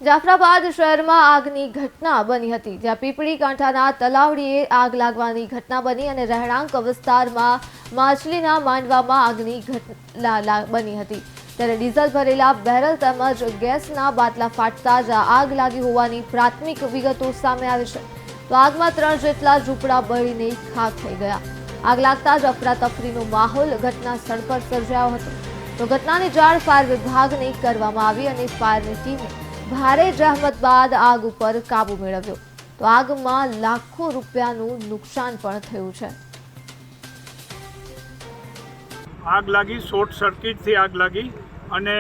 જાફરાબાદ શહેરમાં આગની ઘટના બની હતી, જ્યાં પીપળી કાંઠાના તલાવડીએ આગ લાગવાની ઘટના બની અને રહેણાંક વિસ્તારમાં માછલીના માંડવામાં આગની ઘટના બની હતી। ત્યારે ડીઝલ ભરેલા બેરલ તેમજ ગેસના બાટલા ફાટતા જ આગ લાગી હોવાની પ્રાથમિક વિગતો સામે આવી છે। તો આગમાં 3 જેટલા ઝૂંપડા બળીને ખાખ થઈ ગયા। આગ લાગતા જ અફરાતફરીનો માહોલ ઘટના સ્થળ પર સર્જાયો હતો। તો ઘટનાની જાણ ફાયર વિભાગને કરવામાં આવી અને ફાયરની ટીમે ભારે જહેમત બાદ આગ ઉપર કાબુ મેળવ્યો। તો આગમાં લાખો રૂપિયાનું નુકસાન પણ થયું છે। આગ લાગી, શોર્ટ સર્કિટથી આગ લાગી અને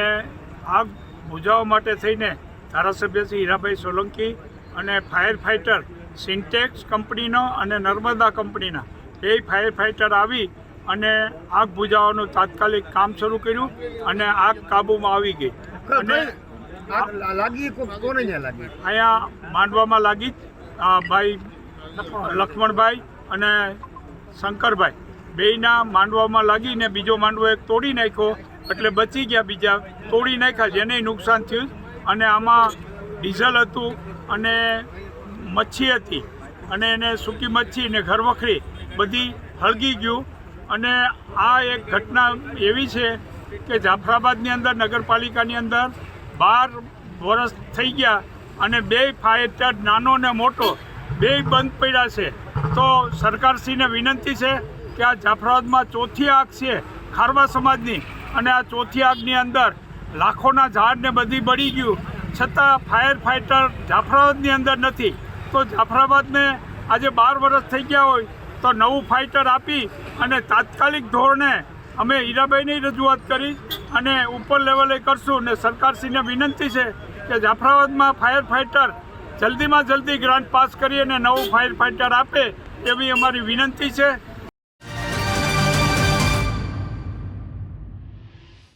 આગ બુઝાવવા માટે થઈને ધારાસભ્ય શ્રી હીરાભાઈ સોલંકી અને ફાયર ફાઇટર સિન્ટેક્સ કંપનીનો અને નર્મદા કંપનીના બે ફાયર ફાઇટર આવી અને આગ બુઝાવવાનું તાત્કાલિક કામ શરૂ કર્યું અને આગ કાબૂમાં આવી ગઈ। અને અહીંયા માંડવામાં લાગી ભાઈ લક્ષ્મણભાઈ અને શંકરભાઈ બેયના માંડવામાં લાગીને બીજો માંડવો એક તોડી નાખ્યો, એટલે બચી ગયા, બીજા તોડી નાખ્યા જેને નુકસાન થયું। અને આમાં ડીઝલ હતું અને મચ્છી હતી અને એને સૂકી મચ્છી ને ઘરવખરી બધી હળગી ગયું। અને આ એક ઘટના એવી છે કે જાફરાબાદની અંદર નગરપાલિકાની અંદર 12 વર્ષ થઈ ગયા અને બે ફાયર નાનો ને મોટો બે બંધ પડ્યા છે। તો સરકારશ્રીને વિનંતી છે કે આ જાફરાબાદમાં ચોથી આગ છે ખારવા સમાજની, અને આ ચોથી આગની અંદર લાખોના ઝાડ ને બધી બળી ગયું, છતાં ફાયર ફાઇટર જાફરાબાદની અંદર નથી। તો જાફરાબાદને આજે 12 વર્ષ થઈ ગયા હોય તો નવું ફાઇટર આપી અને તાત્કાલિક ધોરણે અમે હીરાભાઈની રજૂઆત કરી અને ઉપર લેવલે કરશું। ને સરકારશ્રીને વિનંતી છે કે જાફરાબાદમાં ફાયર ફાઇટર જલ્દીમાં જલ્દી ગ્રાન્ટ પાસ કરી અને નવું ફાયર ફાઇટર આપે એવી અમારી વિનંતી છે।